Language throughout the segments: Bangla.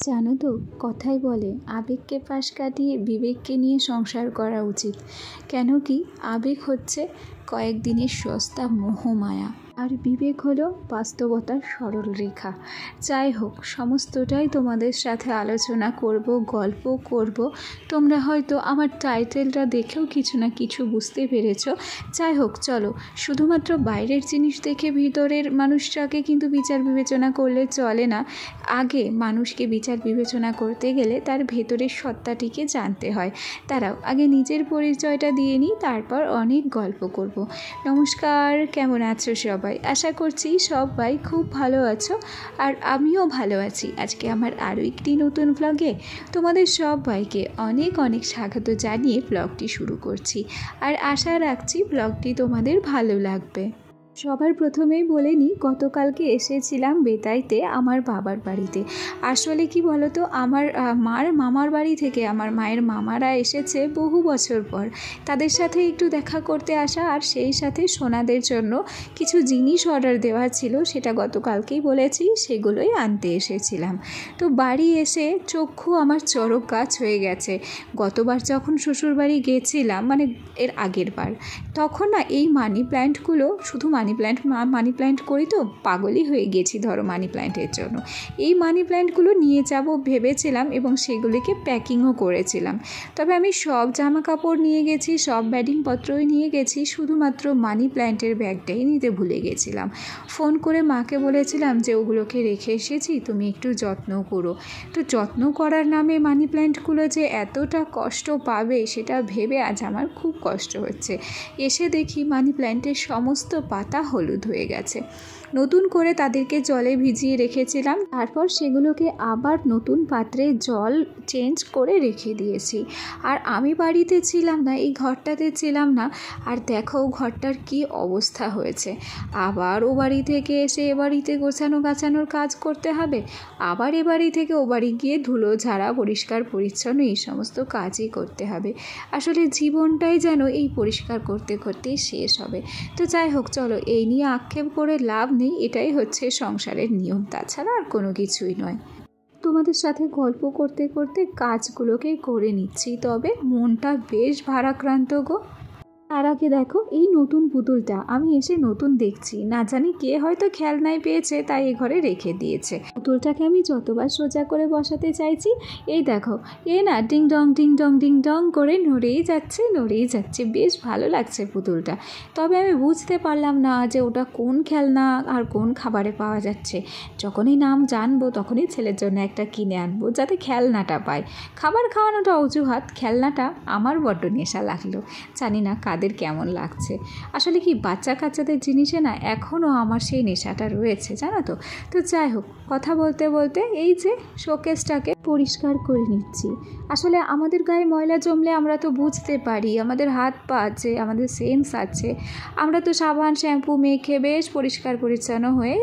জানো তো, কথাই বলে আবেগকে পাশ কাটিয়ে বিবেককে নিয়ে সংসার করা উচিত। কেন কি, আবেগ হচ্ছে কয়েকদিনের সস্তা মোহমায়া, আর বিবেক হলো বাস্তবতার সরল রেখা। যাই হোক, সমস্তটাই তোমাদের সাথে আলোচনা করব, গল্প করব। তোমরা হয়তো আমার টাইটেলটা দেখেও কিছু না কিছু বুঝতে পেরেছো। যাই হোক, চলো, শুধুমাত্র বাইরের জিনিস দেখে ভিতরের মানুষটাকে কিন্তু বিচার বিবেচনা করলে চলে না। আগে মানুষকে বিচার বিবেচনা করতে গেলে তার ভেতরের সত্তাটিকে জানতে হয়। তারাও আগে নিজের পরিচয়টা দিয়ে নিই, তারপর অনেক গল্প করব। নমস্কার, কেমন আছো সবাই? আশা করছি সবাই খুব ভালো আছো, আর আমিও ভালো আছি। আজকে আমার আরও একটি নতুন ব্লগে তোমাদের সবাইকে অনেক অনেক স্বাগত জানিয়ে ব্লগটি শুরু করছি, আর আশা রাখছি ব্লগটি তোমাদের ভালো লাগবে। সবার প্রথমেই বলে নিই, গতকালকে এসেছিলাম বেতাইতে আমার বাবার বাড়িতে। আসলে কি বলতো, আমার মার মামার বাড়ি থেকে আমার মায়ের মামারা এসেছে বহু বছর পর। তাদের সাথে একটু দেখা করতে আসা, আর সেই সাথে সোনাদের জন্য কিছু জিনিস অর্ডার দেওয়া ছিল, সেটা গতকালকেই বলেছি, সেগুলোই আনতে এসেছিলাম। তো বাড়ি এসে চক্ষু আমার চড়ক গাছ হয়ে গেছে। গতবার যখন শ্বশুরবাড়ি গেছিলাম, মানে এর আগের বার, তখন না এই মানি প্ল্যান্টগুলো, শুধু মানি প্ল্যান্ট করি তো পাগলই হয়ে গেছি ধরো মানি প্ল্যান্টের জন্য। এই মানি প্ল্যান্টগুলো নিয়ে যাব ভেবেছিলাম এবং সেগুলিকে প্যাকিংও করেছিলাম। তবে আমি সব জামা কাপড় নিয়ে গেছি, সব ব্যাডিংপত্রই নিয়ে গেছি, শুধুমাত্র মানি প্ল্যান্টের ব্যাগটাই নিতে ভুলে গেছিলাম। ফোন করে মাকে বলেছিলাম যে ওগুলোকে রেখে এসেছি, তুমি একটু যত্ন করো। তো যত্ন করার নামে মানি প্ল্যান্টগুলো যে এতটা কষ্ট পাবে সেটা ভেবে আজ আমার খুব কষ্ট হচ্ছে। এসে দেখি মানি প্ল্যান্টের সমস্ত পাতা হলুদ হয়ে গেছে। নতুন করে তাদেরকে জলে ভিজিয়ে রেখেছিলাম, তারপর সেগুলোকে আবার নতুন পাত্রে জল চেঞ্জ করে রেখে দিয়েছি। আর আমি বাড়িতে ছিলাম না, এই ঘরটাতে ছিলাম না, আর দেখো ঘরটার কি অবস্থা হয়েছে। আবার ও বাড়ি থেকে এসে এ বাড়িতে গোছানো গাছানোর কাজ করতে হবে, আবার এ বাড়ি থেকে ও বাড়ি গিয়ে ধুলো ঝাড়া পরিষ্কার পরিচ্ছন্ন এই সমস্ত কাজই করতে হবে। আসলে জীবনটাই যেন এই পরিষ্কার করতে করতেই শেষ হবে। তো যাই হোক, চলো, এই নিয়ে আক্ষেপ করে লাভ নেই, এটাই হচ্ছে সংসারের নিয়ম, তাছাড়া আর কোনো কিছুই নয়। তোমাদের সাথে গল্প করতে করতে কাজগুলোকে করে নিচ্ছি, তবে মনটা বেশ ভারাক্রান্ত গো। তার আগে দেখো, এই নতুন পুতুলটা আমি এসে নতুন দেখছি, না জানি কে হয়তো খেলনায় পেয়েছে তাই এ ঘরে রেখে দিয়েছে। পুতুলটাকে আমি যতবার সোজা করে বসাতে চাইছি, এই দেখো এ না ডিং ডং করে নড়েই যাচ্ছে। বেশ ভালো লাগছে পুতুলটা। তবে আমি বুঝতে পারলাম না যে ওটা কোন খেলনা আর কোন খাবারে পাওয়া যাচ্ছে। যখনই নাম জানবো তখনই ছেলের জন্য একটা কিনে আনবো, যাতে খেলনাটা পায়। খাবার খাওয়ানোটা অজুহাত, খেলনাটা আমার বড্ড নেশা লাগলো। জানি না কাদের কেমন লাগছে। আসলে কি, বাচ্চা কাচ্চাদের জিনিসে না এখনও আমার সেই নেশাটা রয়েছে, জানো তো। তো যাই হোক, কথা বলতে বলতে এই যে শোকেসটাকে পরিষ্কার করে নিচ্ছি। আসলে আমাদের গায়ে ময়লা জমলে আমরা তো বুঝতে পারি, আমাদের হাত পা আছে, আমাদের সেন্স আছে, আমরা তো সাবান শ্যাম্পু মেখে বেশ পরিষ্কার পরিচ্ছন্ন হয়ে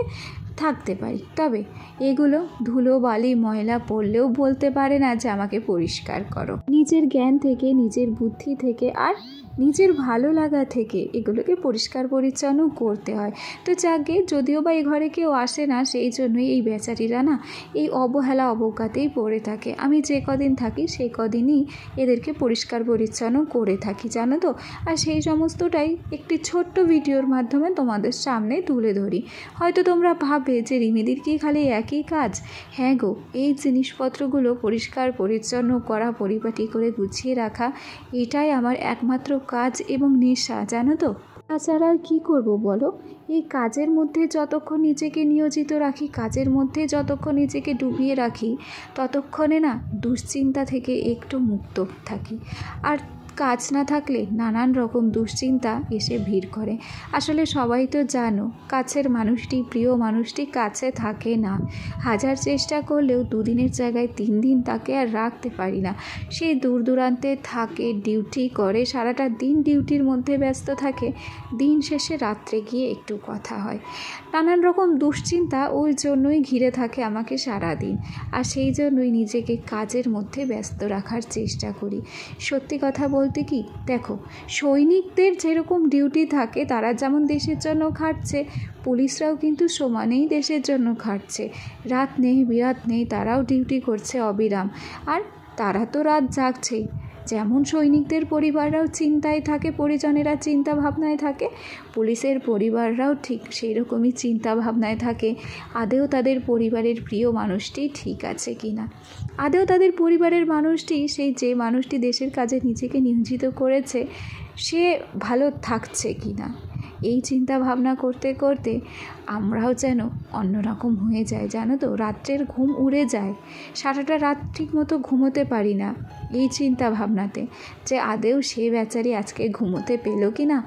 থাকতে পারি। তবে এগুলো ধুলো বালি ময়লা পড়লেও বলতে পারে না যে আমাকে পরিষ্কার করো। নিজের জ্ঞান থেকে, নিজের বুদ্ধি থেকে, আর নিজের ভালো লাগা থেকে এগুলোকে পরিষ্কার পরিচ্ছন্ন করতে হয়। তো যাকে, যদিও বা এই ঘরে কেউ আসে না, সেই জন্যই এই বেচারিরা না এই অবহেলা অবজ্ঞাতেই পড়ে থাকে। আমি যে কদিন থাকি সেই কদিনই এদেরকে পরিষ্কার পরিচ্ছন্ন করে থাকি, জানো তো। আর সেই সমস্তটাই একটি ছোট্ট ভিডিওর মাধ্যমে তোমাদের সামনে তুলে ধরি। হয়তো তোমরা ভাবে যে রিমিদির কি খালি একই কাজ? হ্যাঁ গো, এই জিনিসপত্রগুলো পরিষ্কার পরিচ্ছন্ন করা, পরিপাটি করে গুছিয়ে রাখা, এটাই আমার একমাত্র কাজ এবং নেশা, জানো তো। তাছাড়া আর কী করবো বলো? এই কাজের মধ্যে যতক্ষণ নিজেকে নিয়োজিত রাখি, কাজের মধ্যে যতক্ষণ নিজেকে ডুবিয়ে রাখি, ততক্ষণে না দুশ্চিন্তা থেকে একটু মুক্ত থাকি। আর কাজ না থাকলে নানান রকম দুশ্চিন্তা এসে ভিড় করে। আসলে সবাই তো জানো, কাছের মানুষটি, প্রিয় মানুষটি কাছে থাকে না। হাজার চেষ্টা করলেও দুদিনের জায়গায় 3 দিন তাকে আর রাখতে পারি না। সে দূর দূরান্তে থাকে, ডিউটি করে, সারাটা দিন ডিউটির মধ্যে ব্যস্ত থাকে, দিন শেষে রাত্রে গিয়ে একটু কথা হয়। নানান রকম দুশ্চিন্তা ওই জন্যই ঘিরে থাকে আমাকে সারা দিন, আর সেই জন্যই নিজেকে কাজের মধ্যে ব্যস্ত রাখার চেষ্টা করি। সত্যি কথা বলতে বলতে কি, দেখো সৈনিকদের যেরকম ডিউটি থাকে, তারা যেমন দেশের জন্য খাটছে, পুলিশরাও কিন্তু সমানেই দেশের জন্য খাটছে। রাত নেই বিরাত নেই তারাও ডিউটি করছে অবিরাম, আর তারা তো রাত জাগছেই। যেমন সৈনিকদের পরিবাররাও চিন্তায় থাকে, পরিজনেরা চিন্তা ভাবনায় থাকে, পুলিশের পরিবাররাও ঠিক সেই রকমই চিন্তা ভাবনায় থাকে। আদেও তাদের পরিবারের প্রিয় মানুষটি ঠিক আছে কি না, আদেও তাদের পরিবারের মানুষটি, সেই যে মানুষটি দেশের কাজে নিজেকে নিয়োজিত করেছে, সে ভালো থাকছে কি না, এই চিন্তা ভাবনা করতে করতে আমরাও যেন অন্যরকম হয়ে যাই, জানো তো। রাত্রের ঘুম উড়ে যায়, সারাটা রাত ঠিক মতো ঘুমোতে পারি না এই চিন্তা ভাবনাতে, যে আদেও সে বেচারি আজকে ঘুমোতে পেলো কি না,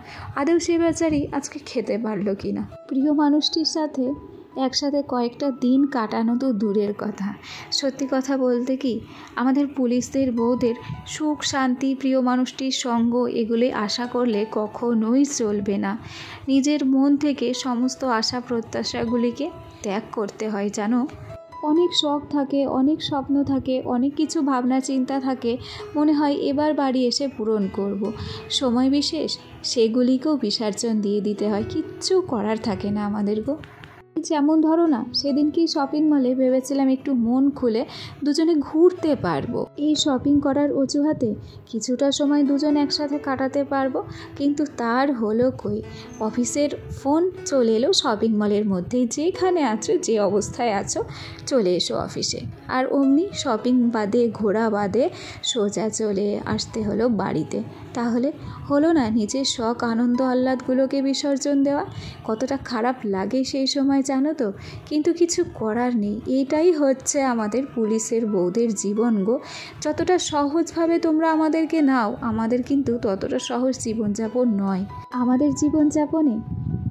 আদেও সে বেচারি আজকে খেতে পারলো কি না। প্রিয় মানুষটির সাথে একসাথে কয়েকটা দিন কাটানো তো দূরের কথা, সত্যি কথা বলতে কি, আমাদের পুলিশদের বউদের সুখ শান্তি, প্রিয় মানুষটির সঙ্গ, এগুলি আশা করলে কখনোই চলবে না। নিজের মন থেকে সমস্ত আশা প্রত্যাশাগুলিকে ত্যাগ করতে হয়, জানো। অনেক শখ থাকে, অনেক স্বপ্ন থাকে, অনেক কিছু ভাবনা চিন্তা থাকে, মনে হয় এবার বাড়ি এসে পূরণ করব। সময় বিশেষ সেগুলিকেও বিসর্জন দিয়ে দিতে হয়, কিচ্ছু করার থাকে না আমাদের গো। যেমন ধরো না, সেদিন কি শপিং মলে ভেবেছিলাম একটু মন খুলে দুজনে ঘুরতে পারবো, এই শপিং করার অজুহাতে কিছুটা সময় দুজন একসাথে কাটাতে পারবো, কিন্তু তার হলো কই। অফিসের ফোন চলে এলো শপিং মলের মধ্যেই, যেখানে আছো যে অবস্থায় আছো চলে এসো অফিসে, আর অমনি শপিং বাদে ঘোরা বাদে সোজা চলে আসতে হলো বাড়িতে। তাহলে হলো না নিজের শখ আনন্দ আহ্লাদগুলোকে বিসর্জন দেওয়া? কতটা খারাপ লাগে সেই সময়, জানো তো। কিন্তু কিছু করার নেই, এটাই হচ্ছে আমাদের পুলিশের বউদের জীবন গো। যতটা সহজভাবে তোমরা আমাদেরকে নাও, আমাদের কিন্তু ততটা সহজ জীবনযাপন নয়। আমাদের জীবনযাপনে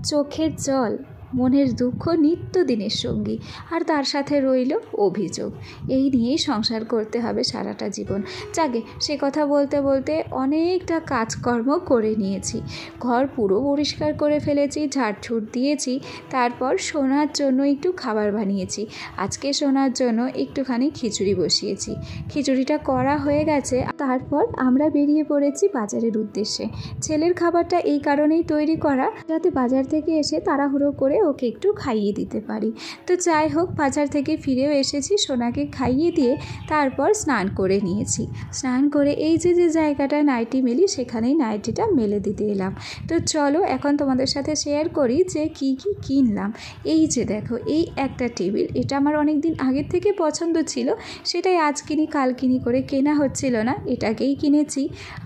চোখের জল, মনের দুঃখ নিত্যদিনের সঙ্গী, আর তার সাথে রইল অভিযোগ। এই নিয়েই সংসার করতে হবে সারাটা জীবন। যাকে সে কথা বলতে বলতে অনেকটা কাজকর্ম করে নিয়েছি, ঘর পুরো পরিষ্কার করে ফেলেছি, ঝাড়ঝুট দিয়েছি, তারপর সোনার জন্য একটু খাবার বানিয়েছি। আজকে সোনার জন্য একটুখানি খিচুড়ি বসিয়েছি, খিচুড়িটা করা হয়ে গেছে। তারপর আমরা বেরিয়ে পড়েছি বাজারের উদ্দেশ্যে। ছেলের খাবারটা এই কারণেই তৈরি করা, যাতে বাজার থেকে এসে তাড়াহুড়ো করে ওকে একটু খাইয়ে দিতে পারি। তো যাই হোক, বাজার থেকে ফিরেও এসেছি, সোনাকে খাইয়ে দিয়ে তারপর স্নান করে নিয়েছি। স্নান করে এই যে জায়গাটায় নাইটি মেলি, সেখানেই নাইটিটা মেলে দিতে এলাম। তো চলো এখন তোমাদের সাথে শেয়ার করি যে কি কি কিনলাম। এই যে দেখো, এই একটা টেবিল, এটা আমার অনেক দিন আগের থেকে পছন্দ ছিল, সেটাই আজ কিনি কাল কিনি করে কেনা হচ্ছিল না, এটাকেই কিনেছি।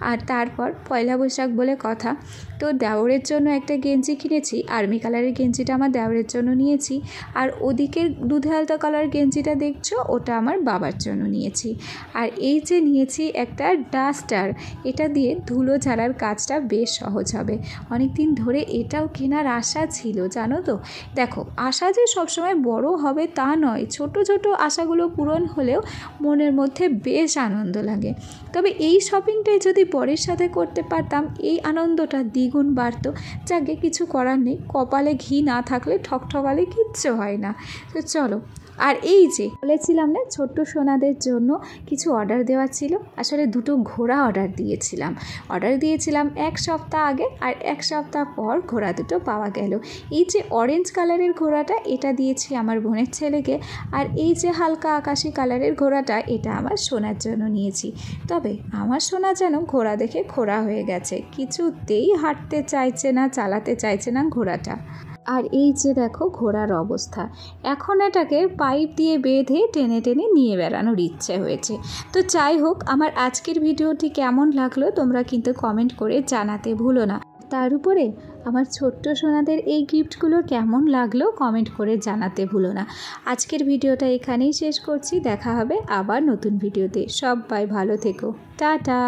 আর তারপর পয়লা বৈশাখ বলে কথা, তো দেওরের জন্য একটা গেঞ্জি কিনেছি, আর্মি কালারের গেঞ্জিটা আমার দেওরের জন্য নিয়েছি, আর ওদিকের দুধে আলতা কালার গেঞ্জিটা দেখছো, ওটা আমার বাবার জন্য নিয়েছি। আর এই যে নিয়েছি একটা ডাস্টার, এটা দিয়ে ধুলো ঝাড়ার কাজটা বেশ সহজ হবে। অনেক দিন ধরে এটাও কেনার আশা ছিল, জানো তো। দেখো, আশা যে সবসময় বড় হবে তা নয়, ছোট ছোট আশাগুলো পূরণ হলেও মনের মধ্যে বেশ আনন্দ লাগে। তবে এই শপিংটাই যদি বরের সাথে করতে পারতাম, এই আনন্দটা দ্বিগুণ বাড়ত। যাকে কিছু করার নেই, কপালে ঘি না থাকলে ঠকঠকালে কিচ্ছু হয় না। তো চলো, আর এই যে বলেছিলাম না ছোট্ট সোনাদের জন্য কিছু অর্ডার দেওয়া ছিল, আসলে দুটো ঘোড়া অর্ডার দিয়েছিলাম 1 সপ্তাহ আগে, আর 1 সপ্তাহ পর ঘোড়া দুটো পাওয়া গেল। এই যে অরেঞ্জ কালারের ঘোড়াটা, এটা দিয়েছি আমার বোনের ছেলেকে, আর এই যে হালকা আকাশি কালারের ঘোড়াটা, এটা আমার সোনার জন্য নিয়েছি। তবে আমার সোনা যেন ঘোড়া দেখে খোড়া হয়ে গেছে, কিছুতেই হাঁটতে চাইছে না, চালাতে চাইছে না ঘোড়াটা। আর এই যে দেখো ঘোড়ার অবস্থা, এখন এটাকে পাইপ দিয়ে বেঁধে টেনে টেনে নিয়ে বেড়ানোর ইচ্ছে হয়েছে। তো যাই হোক, আমার আজকের ভিডিওটি কেমন লাগলো তোমরা কিন্তু কমেন্ট করে জানাতে ভুলো না। তার উপরে আমার ছোট্ট সোনাদের এই গিফটগুলো কেমন লাগলো কমেন্ট করে জানাতে ভুলো না। আজকের ভিডিওটা এখানেই শেষ করছি, দেখা হবে আবার নতুন ভিডিওতে। সবাই ভালো থেকো, টাটা।